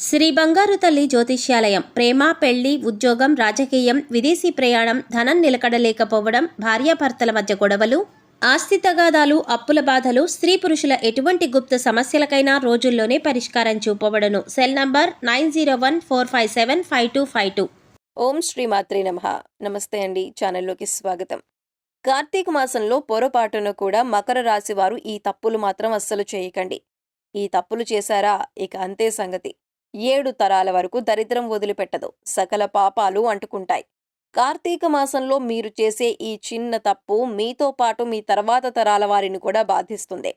శ్రీ బంగారు తల్లి జ్యోతిష్యాలయం. ప్రేమ, పెళ్లి, ఉద్యోగం, రాజకీయం, విదేశీ ప్రయాణం, ధనం నిలకడలేకపోవడం, భార్యాభర్తల మధ్య గొడవలు, ఆస్తి తగాదాలు, అప్పుల బాధలు, స్త్రీ పురుషుల ఎటువంటి గుప్త సమస్యలకైనా రోజుల్లోనే పరిష్కారం చూపబడును. Cell number 9014575252. ఓం శ్రీ మాత్రే నమః. నమస్తే అండి, ఛానల్లోకి స్వాగతం. కార్తీక మాసంలో పొరపాటున కూడా మకర రాశి వారు ఈ తప్పులు మాత్రం అస్సలు చేయకండి. ఈ తప్పులు చేశారా ఇక అంతే సంగతి. 7 తరాల వరకు దరిద్రం వదిలిపెట్టదు, సకల పాపాలు అంటుకుంటాయి. కార్తీక మాసంలో మీరు చేసే ఈ చిన్న తప్పు మీతో పాటు మీ తర్వాత తరాల వారిని కూడా బాధిస్తుంది.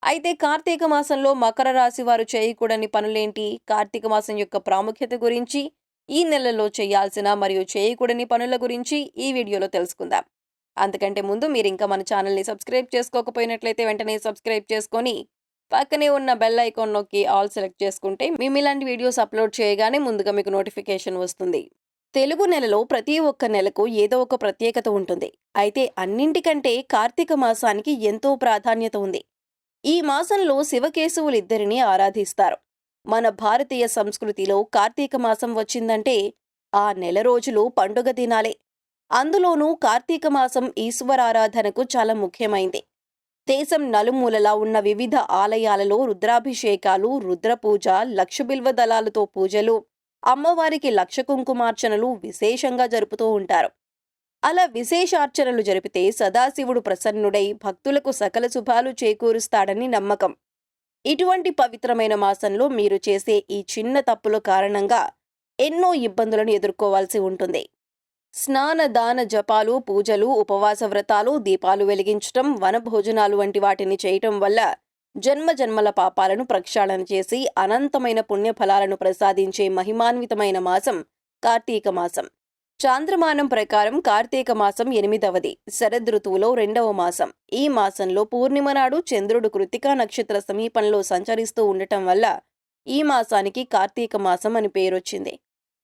అయితే కార్తీక మాసంలో మకర రాశి వారు చేయకూడని పనులేంటి, కార్తీక మాసం యొక్క ప్రాముఖ్యత గురించి, ఈ నెలలో చేయాల్సిన మరియు చేయకూడని పనుల గురించి ఈ వీడియోలో తెలుసుకుందాం. అంతకంటే ముందు మీరు ఇంకా మన ఛానల్ని సబ్స్క్రైబ్ చేసుకోకపోయినట్లయితే వెంటనే సబ్స్క్రైబ్ చేసుకొని పక్కనే ఉన్న బెల్ ఐకాన్ నొక్కి ఆల్ సెలెక్ట్ చేసుకుంటే మేము ఇలాంటి వీడియోస్ అప్లోడ్ చేయగానే ముందుగా మీకు నోటిఫికేషన్ వస్తుంది. తెలుగు నెలలో ప్రతి ఒక్క నెలకు ఏదో ఒక ప్రత్యేకత ఉంటుంది. అయితే అన్నింటికంటే కార్తీక మాసానికి ఎంతో ప్రాధాన్యత ఉంది. ఈ మాసంలో శివకేశవులిద్దరినీ ఆరాధిస్తారు. మన భారతీయ సంస్కృతిలో కార్తీక మాసం వచ్చిందంటే ఆ నెల రోజులు పండుగ దినాలే. అందులోనూ కార్తీక మాసం ఈశ్వరారాధనకు చాలా ముఖ్యమైంది. దేశం నలుమూలలా ఉన్న వివిధ ఆలయాలలో రుద్రాభిషేకాలు, రుద్రపూజ, లక్షబిల్వ దళాలతో పూజలు, అమ్మవారికి లక్ష కుంకుమార్చనలు విశేషంగా జరుపుతూ ఉంటారు. అలా విశేషార్చనలు జరిపితే సదాశివుడు ప్రసన్నుడై భక్తులకు సకల శుభాలు చేకూరుస్తాడని నమ్మకం. ఇటువంటి పవిత్రమైన మాసంలో మీరు చేసే ఈ చిన్న తప్పుల కారణంగా ఎన్నో ఇబ్బందులను ఎదుర్కోవాల్సి ఉంటుంది. స్నాన, దాన, జపాలు, పూజలు, ఉపవాస వ్రతాలు, దీపాలు వెలిగించటం, వనభోజనాలు వంటి వాటిని చేయటం వల్ల జన్మజన్మల పాపాలను ప్రక్షాళన చేసి అనంతమైన పుణ్యఫలాలను ప్రసాదించే మహిమాన్వితమైన మాసం కార్తీక మాసం. చాంద్రమానం ప్రకారం కార్తీక మాసం 8వది, శరదృతువులో 2వ మాసం. ఈ మాసంలో పూర్ణిమ నాడు చంద్రుడు కృత్తికా నక్షత్ర సమీపంలో సంచరిస్తూ ఉండటం వల్ల ఈ మాసానికి కార్తీక మాసం అని పేరొచ్చింది.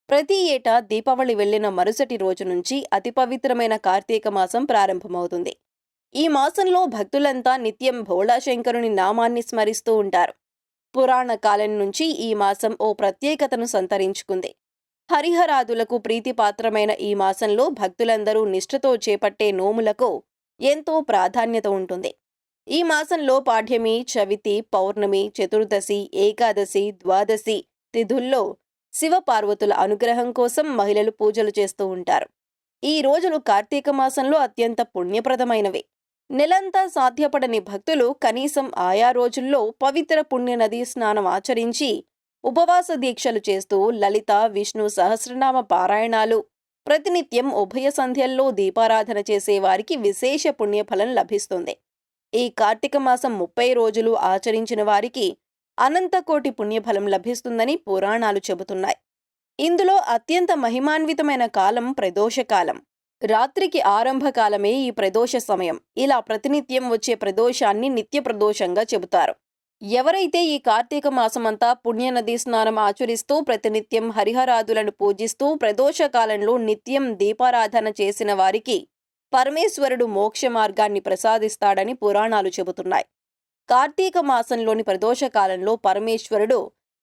ప్రతి ఏటా దీపావళి వెళ్లిన మరుసటి రోజు నుంచి అతి పవిత్రమైన కార్తీక మాసం ప్రారంభమవుతుంది. ఈ మాసంలో భక్తులంతా నిత్యం భోళాశంకరుని నామాన్ని స్మరిస్తూ ఉంటారు. పురాణ కాలం నుంచి ఈ మాసం ఓ ప్రత్యేకతను సంతరించుకుంది. హరిహరాదులకు ప్రీతిపాత్రమైన ఈ మాసంలో భక్తులందరూ నిష్ఠతో చేపట్టే నోములకు ఎంతో ప్రాధాన్యత ఉంటుంది. ఈ మాసంలో పాడ్యమి, చవితి, పౌర్ణమి, చతుర్దశి, ఏకాదశి, ద్వాదశి తిథుల్లో శివపార్వతుల అనుగ్రహం కోసం మహిళలు పూజలు చేస్తూ ఉంటారు. ఈ రోజులు కార్తీక మాసంలో అత్యంత పుణ్యప్రదమైనవి. నెలంతా సాధ్యపడని భక్తులు కనీసం ఆయా రోజుల్లో పవిత్ర పుణ్య నదీ స్నానం ఆచరించి ఉపవాస దీక్షలు చేస్తూ లలిత, విష్ణు సహస్రనామ పారాయణాలు, ప్రతినిత్యం ఉభయ సంధ్యల్లో దీపారాధన చేసే వారికి విశేష పుణ్యఫలం లభిస్తుంది. ఈ కార్తీక మాసం 30 రోజులు ఆచరించిన వారికి అనంతకోటి పుణ్యఫలం లభిస్తుందని పురాణాలు చెబుతున్నాయి. ఇందులో అత్యంత మహిమాన్వితమైన కాలం ప్రదోషకాలం. రాత్రికి ఆరంభకాలమే ఈ ప్రదోష సమయం. ఇలా ప్రతినిత్యం వచ్చే ప్రదోషాన్ని నిత్య ప్రదోషంగా చెబుతారు. ఎవరైతే ఈ కార్తీక మాసమంతా పుణ్యనదీ స్నానం ఆచరిస్తూ ప్రతినిత్యం హరిహరాదులను పూజిస్తూ ప్రదోషకాలంలో నిత్యం దీపారాధన చేసిన వారికి పరమేశ్వరుడు మోక్ష మార్గాన్ని ప్రసాదిస్తాడని పురాణాలు చెబుతున్నాయి. కార్తీక మాసంలోని ప్రదోషకాలంలో పరమేశ్వరుడు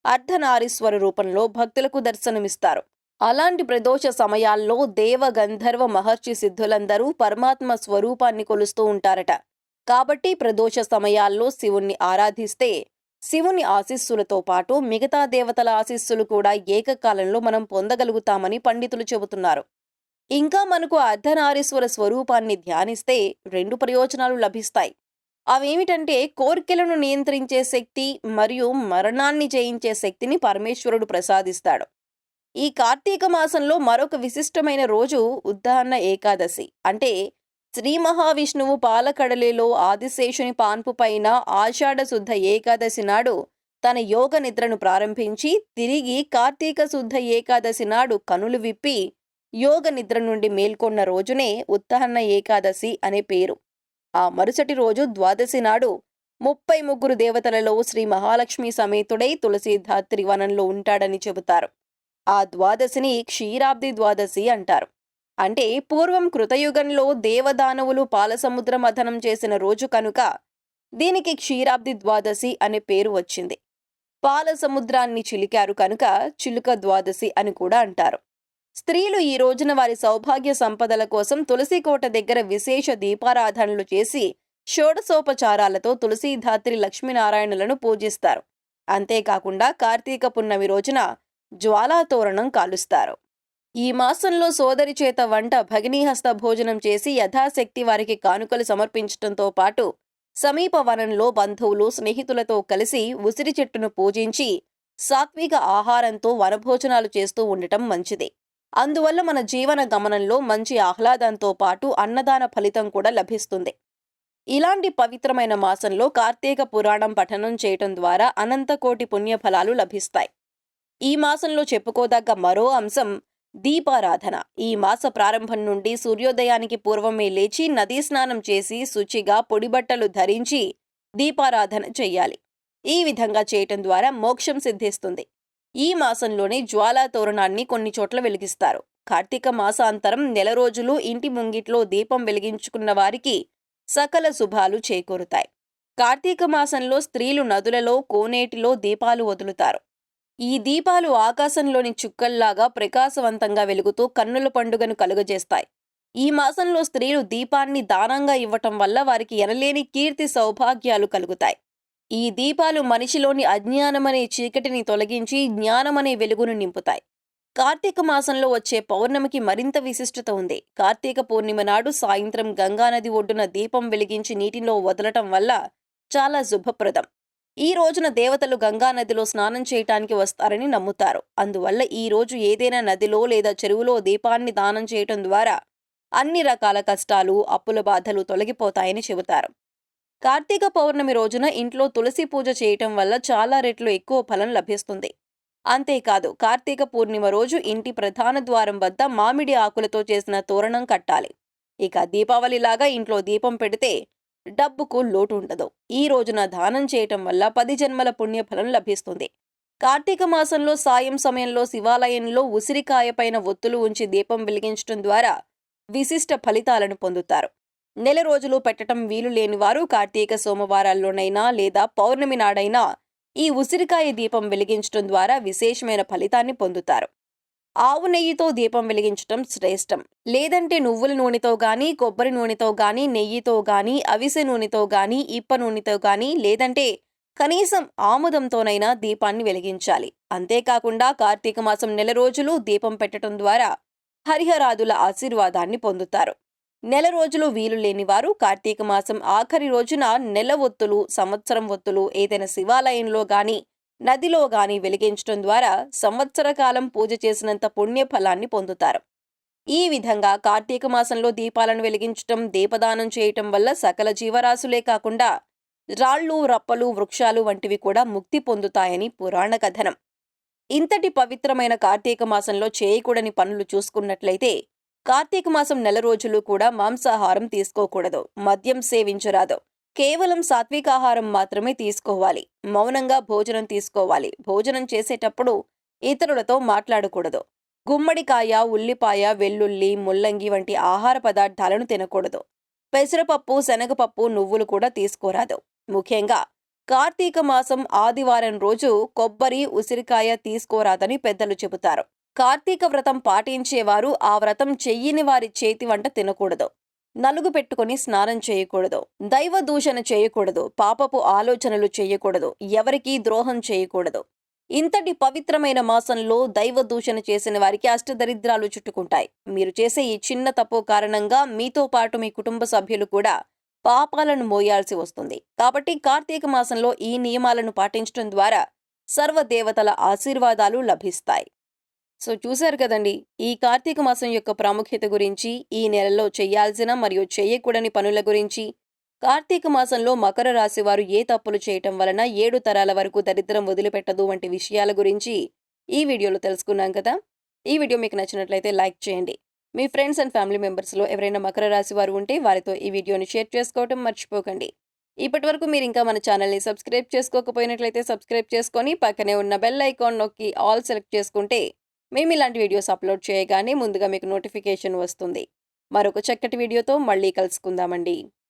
అర్ధనారీశ్వర రూపంలో భక్తులకు దర్శనమిస్తారు. అలాంటి ప్రదోష సమయాల్లో దేవ, గంధర్వ, మహర్షి సిద్ధులందరూ పరమాత్మ స్వరూపాన్ని కొలుస్తూ ఉంటారట. కాబట్టి ప్రదోష సమయాల్లో శివుణ్ణి ఆరాధిస్తే శివుని ఆశీస్సులతో పాటు మిగతా దేవతల ఆశీస్సులు కూడా ఏకకాలంలో మనం పొందగలుగుతామని పండితులు చెబుతున్నారు. ఇంకా మనకు అర్ధనారీశ్వర స్వరూపాన్ని ధ్యానిస్తే 2 ప్రయోజనాలు లభిస్తాయి. అవేమిటంటే కోర్కెలను నియంత్రించే శక్తి మరియు మరణాన్ని జయించే శక్తిని పరమేశ్వరుడు ప్రసాదిస్తాడు. ఈ కార్తీక మాసంలో మరొక విశిష్టమైన రోజు ఉద్దాన ఏకాదశి. అంటే శ్రీ మహావిష్ణువు పాలకడలిలో ఆదిశేషుని పాన్పు పైన ఆషాఢ శుద్ధ ఏకాదశి నాడు తన యోగ నిద్రను ప్రారంభించి తిరిగి కార్తీక శుద్ధ ఏకాదశి నాడు కనులు విప్పి యోగ నిద్ర నుండి మేల్కొన్న రోజునే ఉత్తాన ఏకాదశి అనే పేరు. ఆ మరుసటి రోజు ద్వాదశి నాడు 33 దేవతలలో శ్రీ మహాలక్ష్మి సమేతుడై తులసీధాత్రి వనంలో ఉంటాడని చెబుతారు. ఆ ద్వాదశిని క్షీరాబ్ది ద్వాదశి అంటారు. అంటే పూర్వం కృతయుగంలో దేవదానవులు పాలసముద్ర మథనం చేసిన రోజు కనుక దీనికి క్షీరాబ్ది ద్వాదశి అనే పేరు వచ్చింది. పాల సముద్రాన్ని చిలికారు కనుక చిలుక ద్వాదశి అని కూడా అంటారు. స్త్రీలు ఈ రోజున వారి సౌభాగ్య సంపదల కోసం తులసి కోట దగ్గర విశేష దీపారాధనలు చేసి షోడశోపచారాలతో తులసీధాత్రి లక్ష్మీనారాయణులను పూజిస్తారు. అంతేకాకుండా కార్తీక పున్నమి రోజున జ్వాలాతోరణం కాలుస్తారు. ఈ మాసంలో సోదరి చేత వంట భగినీహస్త భోజనం చేసి యథాశక్తి వారికి కానుకలు సమర్పించడంతో పాటు సమీప వనంలో బంధువులు స్నేహితులతో కలిసి ఉసిరి చెట్టును పూజించి సాత్విక ఆహారంతో వనభోజనాలు చేస్తూ ఉండటం మంచిది. అందువల్ల మన జీవన గమనంలో మంచి ఆహ్లాదంతో పాటు అన్నదాన ఫలితం కూడా లభిస్తుంది. ఇలాంటి పవిత్రమైన మాసంలో కార్తీక పురాణం పఠనం చేయటం ద్వారా అనంతకోటి పుణ్యఫలాలు లభిస్తాయి. ఈ మాసంలో చెప్పుకోదగ్గ మరో అంశం దీపారాధన. ఈ మాస ప్రారంభం నుండి సూర్యోదయానికి పూర్వమే లేచి నదీ స్నానం చేసి శుచిగా పొడిబట్టలు ధరించి దీపారాధన చెయ్యాలి. ఈ విధంగా చేయటం ద్వారా మోక్షం సిద్ధిస్తుంది. ఈ మాసంలోనే జ్వాలా తోరణాన్ని కొన్ని చోట్ల వెలిగిస్తారు. కార్తీక మాసాంతరం నెల రోజులు ఇంటి ముంగిట్లో దీపం వెలిగించుకున్న వారికి సకల శుభాలు చేకూరుతాయి. కార్తీక మాసంలో స్త్రీలు నదులలో కోనేటిలో దీపాలు వదులుతారు. ఈ దీపాలు ఆకాశంలోని చుక్కల్లాగా ప్రకాశవంతంగా వెలుగుతూ కన్నుల పండుగను కలుగజేస్తాయి. ఈ మాసంలో స్త్రీలు దీపాన్ని దానంగా ఇవ్వటం వల్ల వారికి ఎనలేని కీర్తి సౌభాగ్యాలు కలుగుతాయి. ఈ దీపాలు మనిషిలోని అజ్ఞానమనే చీకటిని తొలగించి జ్ఞానమనే వెలుగును నింపుతాయి. కార్తీక మాసంలో వచ్చే పౌర్ణమికి మరింత విశిష్టత ఉంది. కార్తీక పూర్ణిమ నాడు సాయంత్రం గంగానది ఒడ్డున దీపం వెలిగించి నీటిలో వదలటం వల్ల చాలా శుభప్రదం. ఈ రోజున దేవతలు గంగానదిలో స్నానం చేయటానికి వస్తారని నమ్ముతారు. అందువల్ల ఈ రోజు ఏదైనా నదిలో లేదా చెరువులో దీపాన్ని దానం చేయటం ద్వారా అన్ని రకాల కష్టాలు, అప్పుల బాధలు తొలగిపోతాయని చెబుతారు. కార్తీక పౌర్ణమి రోజున ఇంట్లో తులసి పూజ చేయటం వల్ల చాలా రెట్లు ఎక్కువ ఫలం లభిస్తుంది. అంతేకాదు, కార్తీక పూర్ణిమ రోజు ఇంటి ప్రధాన ద్వారం వద్ద మామిడి ఆకులతో చేసిన తోరణం కట్టాలి. ఇక దీపావళిలాగా ఇంట్లో దీపం పెడితే డబ్బుకు లోటు ఉండదు. ఈ రోజున దానం చేయటం వల్ల 10 జన్మల పుణ్యఫలం లభిస్తుంది. కార్తీక మాసంలో సాయం సమయంలో శివాలయంలో ఉసిరికాయ పైన ఒత్తులు ఉంచి దీపం వెలిగించడం ద్వారా విశిష్ట ఫలితాలను పొందుతారు. నెల రోజులు పెట్టడం వీలు లేని వారు కార్తీక సోమవారాల్లోనైనా లేదా పౌర్ణమి నాడైనా ఈ ఉసిరికాయ దీపం వెలిగించడం ద్వారా విశేషమైన ఫలితాన్ని పొందుతారు. ఆవు నెయ్యితో దీపం వెలిగించటం శ్రేష్టం. లేదంటే నువ్వుల నూనెతో గాని, కొబ్బరి నూనెతో గాని, నెయ్యితో గాని, అవిసె నూనెతో గాని, ఇప్ప నూనెతో గాని, లేదంటే కనీసం ఆముదంతోనైనా దీపాన్ని వెలిగించాలి. అంతేకాకుండా కార్తీక మాసం నెల రోజులు దీపం పెట్టడం ద్వారా హరిహరాదుల ఆశీర్వాదాన్ని పొందుతారు. నెల రోజులు వీలు లేని వారు కార్తీక మాసం ఆఖరి రోజున నెల ఒత్తులు, సంవత్సరం ఒత్తులు ఏదైనా శివాలయంలో గాని నదిలో గాని వెలిగించడం ద్వారా సంవత్సర కాలం పూజ చేసినంత పుణ్య ఫలాన్ని పొందుతారు. ఈ విధంగా కార్తీక మాసంలో దీపాలను వెలిగించటం, దీపదానం చేయటం వల్ల సకల జీవరాశులే కాకుండా రాళ్ళు, రప్పలు, వృక్షాలు వంటివి కూడా ముక్తి పొందుతాయని పురాణ కథనం. ఇంతటి పవిత్రమైన కార్తీక మాసంలో చేయకూడని పనులు చూసుకున్నట్లయితే కార్తీక మాసం నెల రోజులు కూడా మాంసాహారం తీసుకోకూడదు, మద్యం సేవించరాదు. కేవలం సాత్వికాహారం మాత్రమే తీసుకోవాలి. మౌనంగా భోజనం తీసుకోవాలి. భోజనం చేసేటప్పుడు ఇతరులతో మాట్లాడకూడదు. గుమ్మడికాయ, ఉల్లిపాయ, వెల్లుల్లి, ముల్లంగి వంటి ఆహార పదార్థాలను తినకూడదు. పెసరపప్పు, శనగపప్పు, నువ్వులు కూడా తీసుకోరాదు. ముఖ్యంగా కార్తీక మాసం ఆదివారం రోజు కొబ్బరి, ఉసిరికాయ తీసుకోరాదని పెద్దలు చెబుతారు. కార్తీక వ్రతం పాటించేవారు ఆ వ్రతం చెయ్యని వారి చేతి వంట తినకూడదు. నలుగు పెట్టుకుని స్నానం చేయకూడదు. దైవ దూషణ చేయకూడదు. పాపపు ఆలోచనలు చేయకూడదు. ఎవరికీ ద్రోహం చేయకూడదు. ఇంతటి పవిత్రమైన మాసంలో దైవ దూషణ చేసిన వారికి అష్టదరిద్రాలు చుట్టుకుంటాయి. మీరు చేసే ఈ చిన్న తప్పు కారణంగా మీతో పాటు మీ కుటుంబ సభ్యులు కూడా పాపాలను మోయాల్సి వస్తుంది. కాబట్టి కార్తీక మాసంలో ఈ నియమాలను పాటించడం ద్వారా సర్వదేవతల ఆశీర్వాదాలు లభిస్తాయి. సో చూశారు కదండి, ఈ కార్తీక మాసం యొక్క ప్రాముఖ్యత గురించి, ఈ నెలలో చేయాల్సిన మరియు చేయకూడని పనుల గురించి, కార్తీక మాసంలో మకర రాశి వారు ఏ తప్పులు చేయటం వలన 7 తరాల వరకు దరిద్రం వదిలిపెట్టదు వంటి విషయాల గురించి ఈ వీడియోలో తెలుసుకున్నాం కదా. ఈ వీడియో మీకు నచ్చినట్లయితే లైక్ చేయండి. మీ ఫ్రెండ్స్ అండ్ ఫ్యామిలీ మెంబర్స్లో ఎవరైనా మకర రాశి వారు ఉంటే వారితో ఈ వీడియోని షేర్ చేసుకోవటం మర్చిపోకండి. ఇప్పటి వరకు మీరు ఇంకా మన ఛానల్ని సబ్స్క్రైబ్ చేసుకోకపోయినట్లయితే సబ్స్క్రైబ్ చేసుకొని పక్కనే ఉన్న బెల్ ఐకాన్ నొక్కి ఆల్ సెలెక్ట్ చేసుకుంటే మేము ఇలాంటి వీడియోస్ అప్లోడ్ చేయగానే ముందుగా మీకు నోటిఫికేషన్ వస్తుంది. మరొక చక్కటి వీడియోతో మళ్ళీ కలుసుకుందామండి.